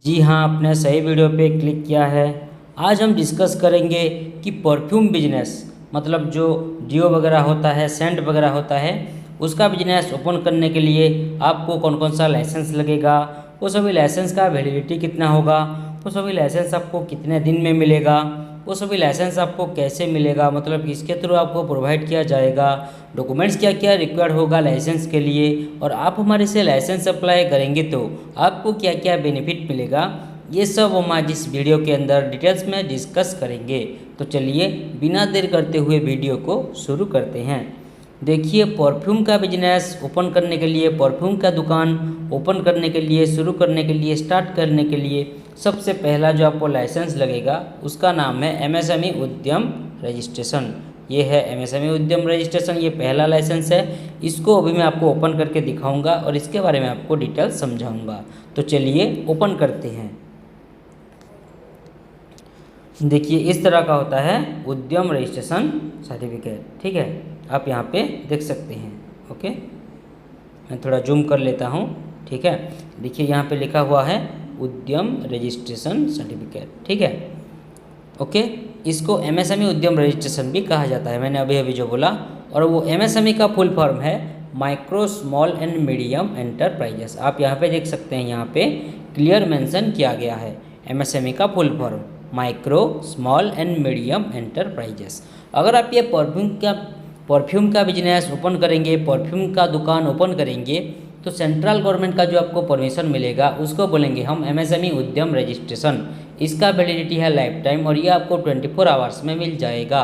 जी हाँ, आपने सही वीडियो पे क्लिक किया है। आज हम डिस्कस करेंगे कि परफ्यूम बिजनेस मतलब जो डियो वगैरह होता है, सेंट वगैरह होता है, उसका बिजनेस ओपन करने के लिए आपको कौन कौन सा लाइसेंस लगेगा, वो सभी लाइसेंस का वैलिडिटी कितना होगा, वो सभी लाइसेंस आपको कितने दिन में मिलेगा, वो सभी लाइसेंस आपको कैसे मिलेगा, मतलब किसके थ्रू आपको प्रोवाइड किया जाएगा, डॉक्यूमेंट्स क्या क्या रिक्वायर्ड होगा लाइसेंस के लिए, और आप हमारे से लाइसेंस अप्लाई करेंगे तो आपको क्या क्या बेनिफिट मिलेगा, ये सब हम आज इस वीडियो के अंदर डिटेल्स में डिस्कस करेंगे। तो चलिए बिना देर करते हुए वीडियो को शुरू करते हैं। देखिए, परफ्यूम का बिजनेस ओपन करने के लिए, परफ्यूम का दुकान ओपन करने के लिए, शुरू करने के लिए, स्टार्ट करने के लिए सबसे पहला जो आपको लाइसेंस लगेगा उसका नाम है एमएसएमई उद्यम रजिस्ट्रेशन। ये है एमएसएमई उद्यम रजिस्ट्रेशन, ये पहला लाइसेंस है। इसको अभी मैं आपको ओपन करके दिखाऊंगा और इसके बारे में आपको डिटेल समझाऊंगा। तो चलिए ओपन करते हैं। देखिए, इस तरह का होता है उद्यम रजिस्ट्रेशन सर्टिफिकेट। ठीक है, आप यहाँ पे देख सकते हैं। ओके, मैं थोड़ा जूम कर लेता हूँ। ठीक है, देखिए यहाँ पे लिखा हुआ है उद्यम रजिस्ट्रेशन सर्टिफिकेट। ठीक है, ओके, इसको एमएसएमई उद्यम रजिस्ट्रेशन भी कहा जाता है, मैंने अभी अभी जो बोला। और वो एमएसएमई का फुल फॉर्म है micro small and medium enterprises. आप यहाँ पे देख सकते हैं, यहाँ पे क्लियर मेंशन किया गया है एमएसएमई का full form micro small and medium enterprises. अगर आप ये परफ्यूम का बिजनेस ओपन करेंगे, परफ्यूम का दुकान ओपन करेंगे, तो सेंट्रल गवर्नमेंट का जो आपको परमिशन मिलेगा उसको बोलेंगे हम एमएसएमई उद्यम रजिस्ट्रेशन। इसका वैलिडिटी है लाइफ टाइम और ये आपको 24 आवर्स में मिल जाएगा।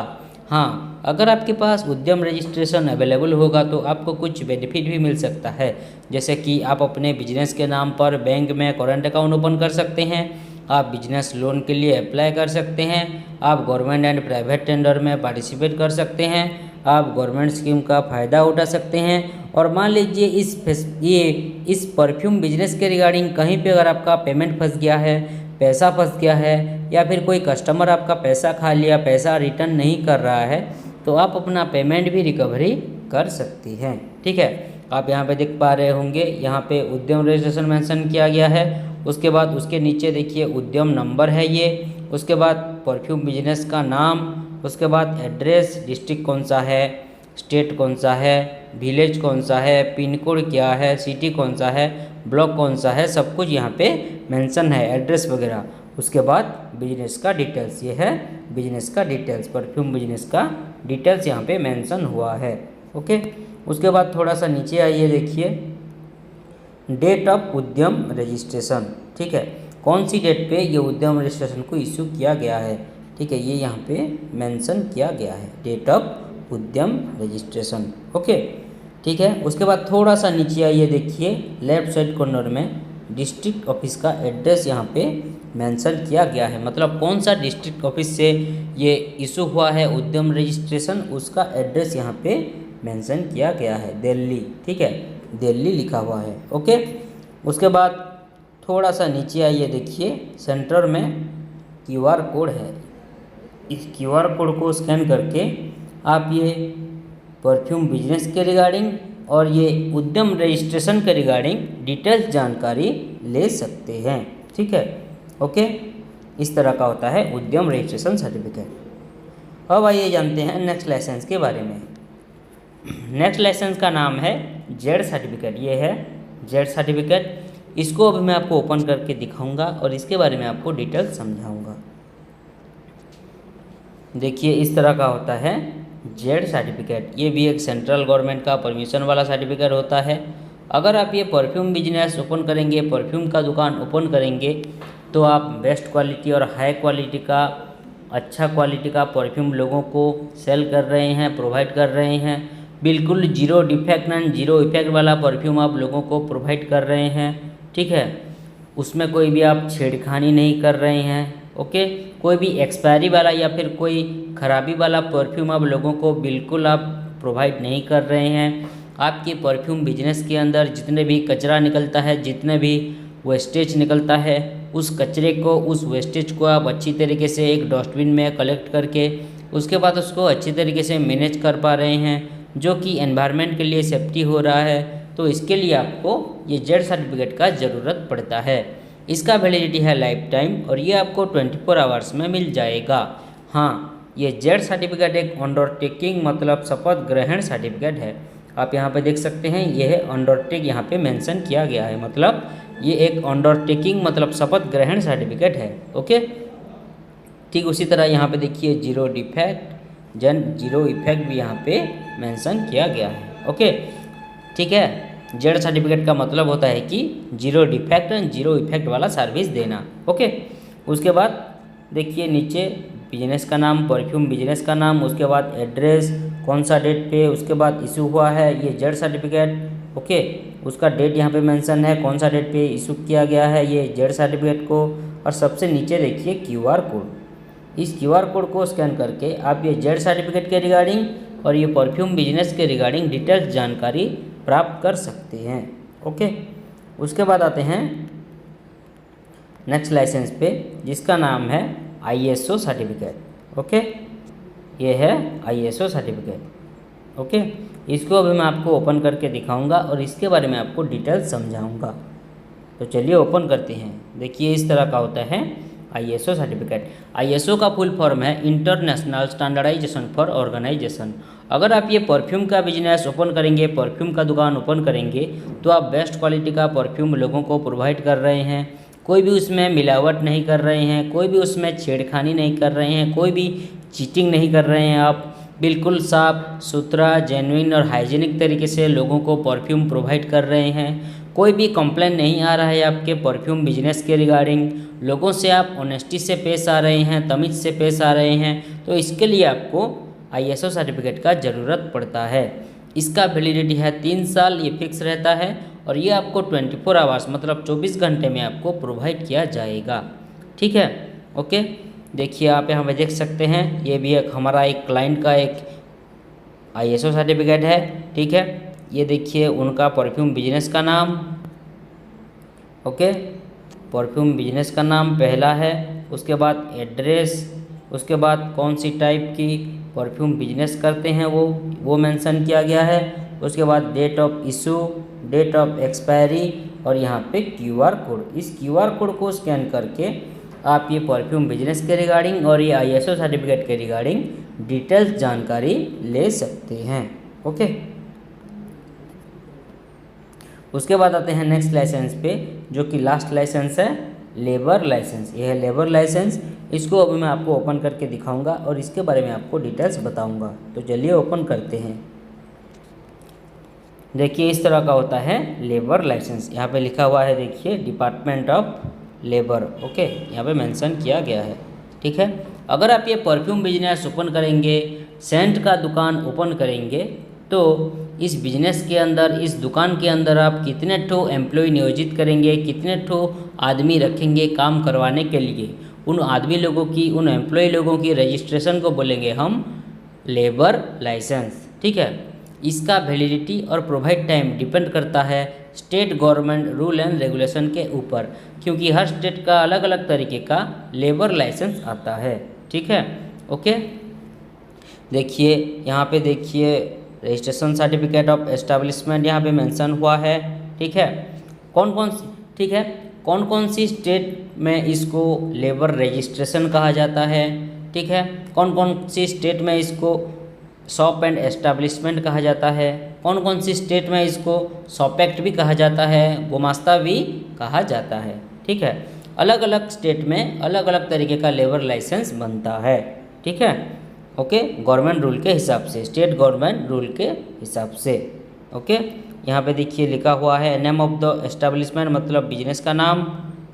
हाँ, अगर आपके पास उद्यम रजिस्ट्रेशन अवेलेबल होगा तो आपको कुछ बेनिफिट भी मिल सकता है, जैसे कि आप अपने बिजनेस के नाम पर बैंक में करंट अकाउंट ओपन कर सकते हैं, आप बिजनेस लोन के लिए अप्लाई कर सकते हैं, आप गवर्नमेंट एंड प्राइवेट टेंडर में पार्टिसिपेट कर सकते हैं, आप गवर्नमेंट स्कीम का फ़ायदा उठा सकते हैं। और मान लीजिए इस परफ्यूम बिजनेस के रिगार्डिंग कहीं पे अगर आपका पेमेंट फंस गया है, पैसा फंस गया है, या फिर कोई कस्टमर आपका पैसा खा लिया, पैसा रिटर्न नहीं कर रहा है, तो आप अपना पेमेंट भी रिकवरी कर सकती हैं। ठीक है, आप यहाँ पे देख पा रहे होंगे, यहाँ पे उद्यम रजिस्ट्रेशन मेंशन किया गया है। उसके बाद उसके नीचे देखिए उद्यम नंबर है ये, उसके बाद परफ्यूम बिजनेस का नाम, उसके बाद एड्रेस, डिस्ट्रिक्ट कौन सा है, स्टेट कौन सा है, विलेज कौन सा है, पिन कोड क्या है, सिटी कौन सा है, ब्लॉक कौन सा है, सब कुछ यहाँ पे मेंशन है, एड्रेस वगैरह। उसके बाद बिजनेस का डिटेल्स, ये है बिजनेस का डिटेल्स, परफ्यूम बिजनेस का डिटेल्स यहाँ पे मेंशन हुआ है। ओके, उसके बाद थोड़ा सा नीचे आइए, देखिए डेट ऑफ उद्यम रजिस्ट्रेशन। ठीक है, कौन सी डेट पे ये उद्यम रजिस्ट्रेशन को इश्यू किया गया है। ठीक है, ये यहाँ पे मेंशन किया गया है, डेट ऑफ उद्यम रजिस्ट्रेशन। ओके, ठीक है, उसके बाद थोड़ा सा नीचे आइए, देखिए लेफ्ट साइड कॉर्नर में डिस्ट्रिक्ट ऑफिस का एड्रेस यहाँ पे मेंशन किया गया है, मतलब कौन सा डिस्ट्रिक्ट ऑफिस से ये इशू हुआ है उद्यम रजिस्ट्रेशन, उसका एड्रेस यहाँ पे मेंशन किया गया है, दिल्ली। ठीक है, दिल्ली लिखा हुआ है। ओके, उसके बाद थोड़ा सा नीचे आइए, देखिए सेंटर में क्यूआर कोड है। इस क्यूआर कोड को स्कैन करके आप ये परफ्यूम बिजनेस के रिगार्डिंग और ये उद्यम रजिस्ट्रेशन के रिगार्डिंग डिटेल्स जानकारी ले सकते हैं। ठीक है, ओके, इस तरह का होता है उद्यम रजिस्ट्रेशन सर्टिफिकेट। अब आइए जानते हैं नेक्स्ट लाइसेंस के बारे में। नेक्स्ट लाइसेंस का नाम है जेड सर्टिफिकेट। ये है जेड सर्टिफिकेट, इसको अभी मैं आपको ओपन करके दिखाऊंगा और इसके बारे में आपको डिटेल समझाऊंगा। देखिए, इस तरह का होता है जेड सर्टिफिकेट, ये भी एक सेंट्रल गवर्नमेंट का परमिशन वाला सर्टिफिकेट होता है। अगर आप ये परफ्यूम बिजनेस ओपन करेंगे, परफ्यूम का दुकान ओपन करेंगे, तो आप बेस्ट क्वालिटी और हाई क्वालिटी का, अच्छा क्वालिटी का परफ्यूम लोगों को सेल कर रहे हैं, प्रोवाइड कर रहे हैं। बिल्कुल zero defect and zero effect वाला परफ्यूम आप लोगों को प्रोवाइड कर रहे हैं। ठीक है, उसमें कोई भी आप छेड़खानी नहीं कर रहे हैं। ओके, कोई भी एक्सपायरी वाला या फिर कोई खराबी वाला परफ्यूम आप लोगों को बिल्कुल आप प्रोवाइड नहीं कर रहे हैं। आपके परफ्यूम बिजनेस के अंदर जितने भी कचरा निकलता है, जितने भी वेस्टेज निकलता है, उस कचरे को, उस वेस्टेज को आप अच्छी तरीके से एक डस्टबिन में कलेक्ट करके उसके बाद उसको अच्छी तरीके से मैनेज कर पा रहे हैं, जो कि एनवायरनमेंट के लिए सेफ्टी हो रहा है। तो इसके लिए आपको ये जेड सर्टिफिकेट का ज़रूरत पड़ता है। इसका वैलिडिटी है लाइफ टाइम और ये आपको 24 आवर्स में मिल जाएगा। हाँ, ये जेड सर्टिफिकेट एक अंडरटेकिंग मतलब शपथ ग्रहण सर्टिफिकेट है। आप यहाँ पे देख सकते हैं, यह अंडरटेक यहाँ पे मेंशन किया गया है, मतलब ये एक अंडरटेकिंग मतलब शपथ ग्रहण सर्टिफिकेट है। ओके, ठीक उसी तरह यहाँ पे देखिए जीरो डिफेक्ट जीरो इफेक्ट भी यहाँ पे मेंशन किया गया है। ओके, ठीक है। जेड सर्टिफिकेट का मतलब होता है कि zero defect and zero effect वाला सर्विस देना। ओके, उसके बाद देखिए नीचे बिजनेस का नाम, परफ्यूम बिजनेस का नाम, उसके बाद एड्रेस, कौन सा डेट पे उसके बाद इशू हुआ है ये जेड सर्टिफिकेट। ओके, उसका डेट यहाँ पे मेंशन है, कौन सा डेट पे इशू किया गया है ये जेड सर्टिफिकेट को। और सबसे नीचे देखिए क्यूआर कोड। इस क्यूआर कोड को स्कैन करके आप ये जेड सर्टिफिकेट के रिगार्डिंग और ये परफ्यूम बिजनेस के रिगार्डिंग डिटेल्स जानकारी प्राप्त कर सकते हैं। ओके, उसके बाद आते हैं नेक्स्ट लाइसेंस पे, जिसका नाम है ISO सर्टिफिकेट। ओके, ये है ISO सर्टिफिकेट। ओके, इसको अभी मैं आपको ओपन करके दिखाऊंगा और इसके बारे में आपको डिटेल्स समझाऊंगा। तो चलिए ओपन करते हैं। देखिए इस तरह का होता है ISO सर्टिफिकेट। ISO का फुल फॉर्म है इंटरनेशनल स्टैंडर्डाइजेशन फॉर ऑर्गेनाइजेशन। अगर आप ये परफ्यूम का बिजनेस ओपन करेंगे, परफ्यूम का दुकान ओपन करेंगे, तो आप बेस्ट क्वालिटी का परफ्यूम लोगों को प्रोवाइड कर रहे हैं, कोई भी उसमें मिलावट नहीं कर रहे हैं, कोई भी उसमें छेड़खानी नहीं कर रहे हैं, कोई भी चीटिंग नहीं कर रहे हैं। आप बिल्कुल साफ सुथरा, जेन्युइन और हाइजीनिक तरीके से लोगों को परफ्यूम प्रोवाइड कर रहे हैं। कोई भी कंप्लेन नहीं आ रहा है आपके परफ्यूम बिजनेस के रिगार्डिंग। लोगों से आप ऑनेस्टी से पेश आ रहे हैं, तमीज़ से पेश आ रहे हैं, तो इसके लिए आपको ISO सर्टिफिकेट का ज़रूरत पड़ता है। इसका वैलिडिटी है 3 साल, ये फिक्स रहता है और ये आपको 24 आवर्स मतलब 24 घंटे में आपको प्रोवाइड किया जाएगा। ठीक है, ओके। देखिए आप यहाँ पे देख सकते हैं, ये भी एक हमारा एक क्लाइंट का एक ISO सर्टिफिकेट है। ठीक है, ये देखिए उनका परफ्यूम बिजनेस का नाम। ओके, परफ्यूम बिजनेस का नाम पहला है, उसके बाद एड्रेस, उसके बाद कौन सी टाइप की परफ्यूम बिजनेस करते हैं वो मेंशन किया गया है। उसके बाद date of issue, date of expiry और यहाँ पे QR कोड। इस QR कोड को स्कैन करके आप ये परफ्यूम बिजनेस के रिगार्डिंग और ये ISO सर्टिफिकेट के रिगार्डिंग डिटेल्स जानकारी ले सकते हैं। ओके, उसके बाद आते हैं नेक्स्ट लाइसेंस पे, जो कि लास्ट लाइसेंस है लेबर लाइसेंस। यह है लेबर लाइसेंस। इसको अभी मैं आपको ओपन करके दिखाऊंगा और इसके बारे में आपको डिटेल्स बताऊंगा। तो चलिए ओपन करते हैं। देखिए इस तरह का होता है लेबर लाइसेंस। यहाँ पे लिखा हुआ है, देखिए डिपार्टमेंट ऑफ लेबर। ओके, यहाँ पे मेंशन किया गया है। ठीक है, अगर आप ये परफ्यूम बिजनेस ओपन करेंगे, सेंट का दुकान ओपन करेंगे, तो इस बिजनेस के अंदर, इस दुकान के अंदर आप कितने ठो एम्प्लॉय नियोजित करेंगे, कितने ठो आदमी रखेंगे काम करवाने के लिए। उन आदमी लोगों की, उन एम्प्लॉय लोगों की रजिस्ट्रेशन को बोलेंगे हम लेबर लाइसेंस। ठीक है, इसका वैलिडिटी और प्रोवाइड टाइम डिपेंड करता है state government rule and regulation के ऊपर, क्योंकि हर स्टेट का अलग अलग तरीके का लेबर लाइसेंस आता है। ठीक है, ओके। देखिए यहाँ पे देखिए रजिस्ट्रेशन सर्टिफिकेट ऑफ एस्टेब्लिशमेंट यहाँ पे मेंशन हुआ है। ठीक है, कौन कौन सी स्टेट में इसको लेबर रजिस्ट्रेशन कहा जाता है। ठीक है, कौन कौन सी स्टेट में इसको शॉप एंड एस्टेब्लिशमेंट कहा जाता है, कौन कौन सी स्टेट में इसको शॉप एक्ट भी कहा जाता है, गुमास्ता भी कहा जाता है। ठीक है, अलग अलग स्टेट में अलग अलग तरीके का लेबर लाइसेंस बनता है। ठीक है, ओके, गवर्नमेंट रूल के हिसाब से, स्टेट गवर्नमेंट रूल के हिसाब से। ओके, यहाँ पे देखिए लिखा हुआ है नेम ऑफ द एस्टेब्लिशमेंट मतलब बिजनेस का नाम।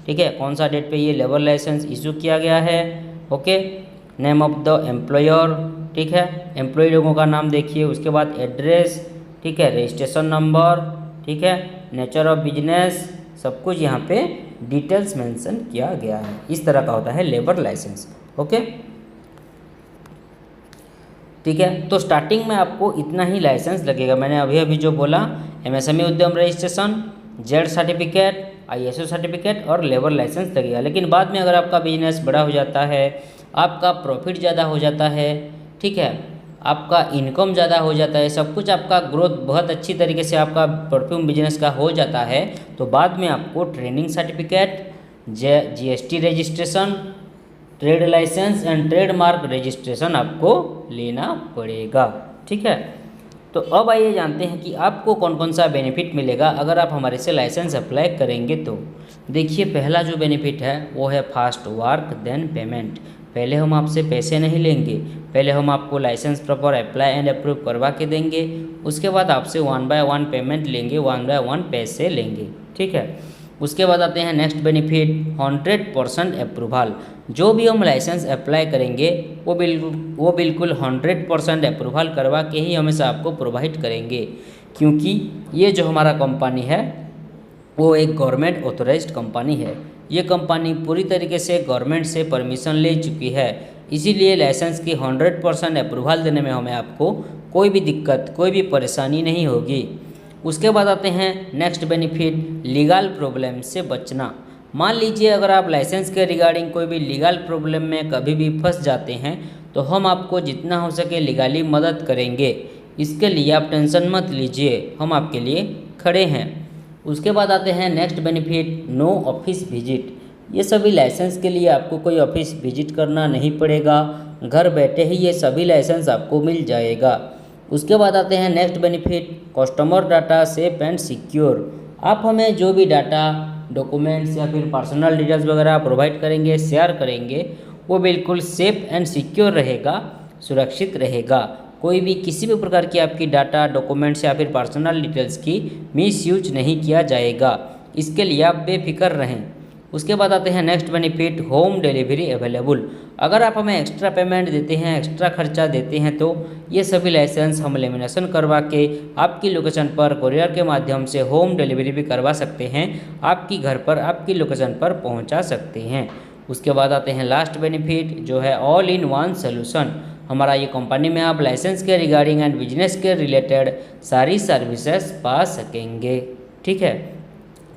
ठीक है, कौन सा डेट पे ये लेबर लाइसेंस इशू किया गया है। Okay, name of the employer. ठीक है, एम्प्लॉय लोगों का नाम देखिए। उसके बाद एड्रेस, ठीक है, रजिस्ट्रेशन नंबर, ठीक है, नेचर ऑफ बिजनेस, सब कुछ यहाँ पे डिटेल्स मेंशन किया गया है। इस तरह का होता है लेबर लाइसेंस। ओके, ठीक है, तो स्टार्टिंग में आपको इतना ही लाइसेंस लगेगा। मैंने अभी अभी जो बोला, MSME उद्यम registration, Z certificate, ISO certificate और लेबर लाइसेंस लगेगा। लेकिन बाद में अगर आपका बिजनेस बड़ा हो जाता है, आपका प्रॉफिट ज़्यादा हो जाता है, ठीक है, आपका इनकम ज़्यादा हो जाता है, सब कुछ आपका ग्रोथ बहुत अच्छी तरीके से आपका परफ्यूम बिजनेस का हो जाता है, तो बाद में आपको training certificate, GST registration, trade licence and trademark registration आपको लेना पड़ेगा। ठीक है, तो अब आइए जानते हैं कि आपको कौन कौन सा बेनिफिट मिलेगा अगर आप हमारे से लाइसेंस अप्लाई करेंगे तो। देखिए, पहला जो बेनिफिट है वो है फास्ट वर्क देन पेमेंट। पहले हम आपसे पैसे नहीं लेंगे, पहले हम आपको licence proper apply and approve करवा के देंगे, उसके बाद आपसे 1 बाय 1 पेमेंट लेंगे, 1 बाय 1 पैसे लेंगे। ठीक है, उसके बाद आते हैं नेक्स्ट बेनिफिट 100% अप्रूवल। जो भी हम लाइसेंस अप्लाई करेंगे वो बिल्कुल 100% अप्रूवल करवा के ही हमेशा आपको प्रोवाइड करेंगे, क्योंकि ये जो हमारा कंपनी है वो एक गवर्नमेंट ऑथोराइज्ड कंपनी है। ये कंपनी पूरी तरीके से गवर्नमेंट से परमिशन ले चुकी है, इसीलिए लाइसेंस की 100% अप्रूवल देने में हमें आपको कोई भी दिक्कत, कोई भी परेशानी नहीं होगी। उसके बाद आते हैं नेक्स्ट बेनिफिट लीगल प्रॉब्लम से बचना। मान लीजिए अगर आप लाइसेंस के रिगार्डिंग कोई भी लीगल प्रॉब्लम में कभी भी फंस जाते हैं तो हम आपको जितना हो सके लीगली मदद करेंगे। इसके लिए आप टेंशन मत लीजिए, हम आपके लिए खड़े हैं। उसके बाद आते हैं next benefit no office visit. ये सभी लाइसेंस के लिए आपको कोई ऑफिस विजिट करना नहीं पड़ेगा, घर बैठे ही ये सभी लाइसेंस आपको मिल जाएगा। उसके बाद आते हैं next benefit customer data safe and secure. आप हमें जो भी डाटा, डॉक्यूमेंट्स या फिर पर्सनल डिटेल्स वगैरह प्रोवाइड करेंगे, शेयर करेंगे, वो बिल्कुल सेफ एंड सिक्योर रहेगा, सुरक्षित रहेगा। कोई भी किसी भी प्रकार की आपकी डाटा, डॉक्यूमेंट्स या फिर पर्सनल डिटेल्स की मिसयूज नहीं किया जाएगा, इसके लिए आप बेफिक्र रहें। उसके बाद आते हैं next benefit home delivery available. अगर आप हमें एक्स्ट्रा पेमेंट देते हैं, एक्स्ट्रा खर्चा देते हैं तो ये सभी लाइसेंस हम लेमिनेशन करवा के आपकी लोकेशन पर कोरियर के माध्यम से होम डिलीवरी भी करवा सकते हैं, आपकी घर पर, आपकी लोकेशन पर पहुंचा सकते हैं। उसके बाद आते हैं लास्ट बेनिफिट जो है ऑल इन वन सोल्यूशन। हमारा ये कंपनी में आप लाइसेंस के रिगार्डिंग एंड बिजनेस के रिलेटेड सारी सर्विसेज पा सकेंगे। ठीक है,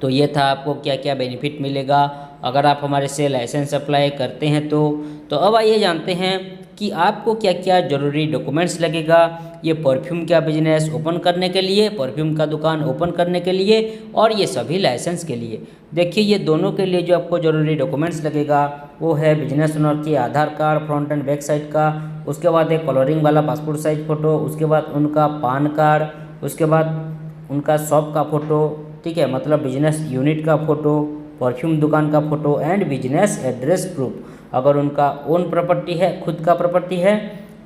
तो ये था आपको क्या क्या बेनिफिट मिलेगा अगर आप हमारे से लाइसेंस अप्लाई करते हैं तो अब आइए जानते हैं कि आपको क्या क्या ज़रूरी डॉक्यूमेंट्स लगेगा ये परफ्यूम का बिजनेस ओपन करने के लिए, परफ्यूम का दुकान ओपन करने के लिए और ये सभी लाइसेंस के लिए। देखिए, ये दोनों के लिए जो आपको ज़रूरी डॉक्यूमेंट्स लगेगा वो है बिजनेस ओनर की Aadhaar card front and back side का, उसके बाद एक कलरिंग वाला पासपोर्ट साइज फ़ोटो, उसके बाद उनका पान कार्ड, उसके बाद उनका शॉप का फ़ोटो, ठीक है, मतलब बिजनेस यूनिट का फ़ोटो, परफ्यूम दुकान का photo and business address proof. अगर उनका ओन प्रॉपर्टी है, खुद का प्रॉपर्टी है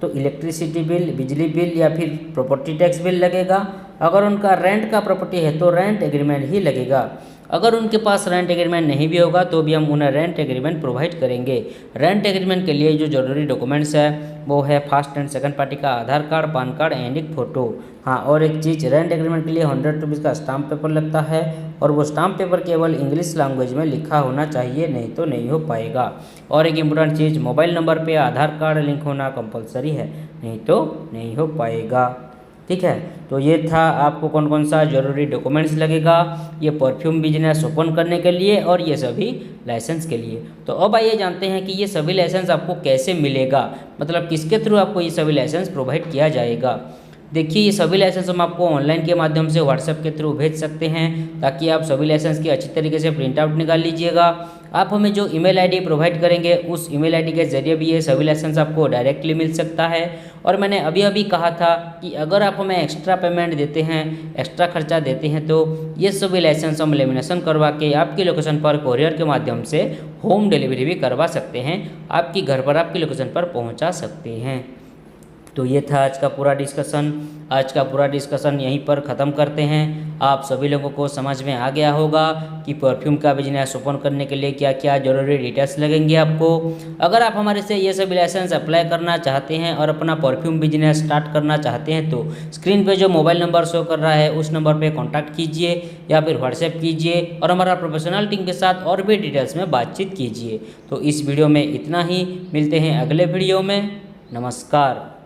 तो इलेक्ट्रिसिटी बिल, बिजली बिल या फिर प्रॉपर्टी टैक्स बिल लगेगा। अगर उनका रेंट का प्रॉपर्टी है तो रेंट एग्रीमेंट ही लगेगा। अगर उनके पास रेंट एग्रीमेंट नहीं भी होगा तो भी हम उन्हें रेंट एग्रीमेंट प्रोवाइड करेंगे। रेंट एग्रीमेंट के लिए जो जरूरी डॉक्यूमेंट्स है वो है फर्स्ट एंड सेकंड पार्टी का आधार कार्ड, पान कार्ड एंड एक फ़ोटो। हाँ, और एक चीज़, रेंट एग्रीमेंट के लिए 100 रुपीज़ का स्टाम्प पेपर लगता है और वो स्टाम्प पेपर केवल इंग्लिश लैंग्वेज में लिखा होना चाहिए, नहीं तो नहीं हो पाएगा। और एक इम्पोर्टेंट चीज़, मोबाइल नंबर पे आधार कार्ड लिंक होना कंपलसरी है, नहीं तो नहीं हो पाएगा। ठीक है, तो ये था आपको कौन कौन सा ज़रूरी डॉक्यूमेंट्स लगेगा ये परफ्यूम बिजनेस ओपन करने के लिए और ये सभी लाइसेंस के लिए। तो अब आइए जानते हैं कि ये सभी लाइसेंस आपको कैसे मिलेगा, मतलब किसके थ्रू आपको ये सभी लाइसेंस प्रोवाइड किया जाएगा। देखिए, ये सभी लाइसेंस हम आपको ऑनलाइन के माध्यम से व्हाट्सएप के थ्रू भेज सकते हैं ताकि आप सभी लाइसेंस की अच्छी तरीके से प्रिंट आउट निकाल लीजिएगा। आप हमें जो ईमेल आईडी प्रोवाइड करेंगे उस ईमेल आईडी के जरिए भी ये सभी लाइसेंस आपको डायरेक्टली मिल सकता है। और मैंने अभी कहा था कि अगर आप हमें एक्स्ट्रा पेमेंट देते हैं, एक्स्ट्रा खर्चा देते हैं तो ये सभी लाइसेंस हम लेमिनेशन करवा के आपकी लोकेशन पर कोरियर के माध्यम से होम डिलीवरी भी करवा सकते हैं, आपकी घर पर, आपकी लोकेशन पर पहुँचा सकते हैं। तो ये था आज का पूरा डिस्कशन। आज का पूरा डिस्कशन यहीं पर ख़त्म करते हैं। आप सभी लोगों को समझ में आ गया होगा कि परफ्यूम का बिजनेस ओपन करने के लिए क्या क्या ज़रूरी डिटेल्स लगेंगे आपको। अगर आप हमारे से ये सभी लाइसेंस अप्लाई करना चाहते हैं और अपना परफ्यूम बिजनेस स्टार्ट करना चाहते हैं तो स्क्रीन पे जो मोबाइल नंबर शो कर रहा है उस नंबर पे कांटेक्ट कीजिए या फिर व्हाट्सएप कीजिए और हमारा प्रोफेशनल टीम के साथ और भी डिटेल्स में बातचीत कीजिए। तो इस वीडियो में इतना ही, मिलते हैं अगले वीडियो में। नमस्कार।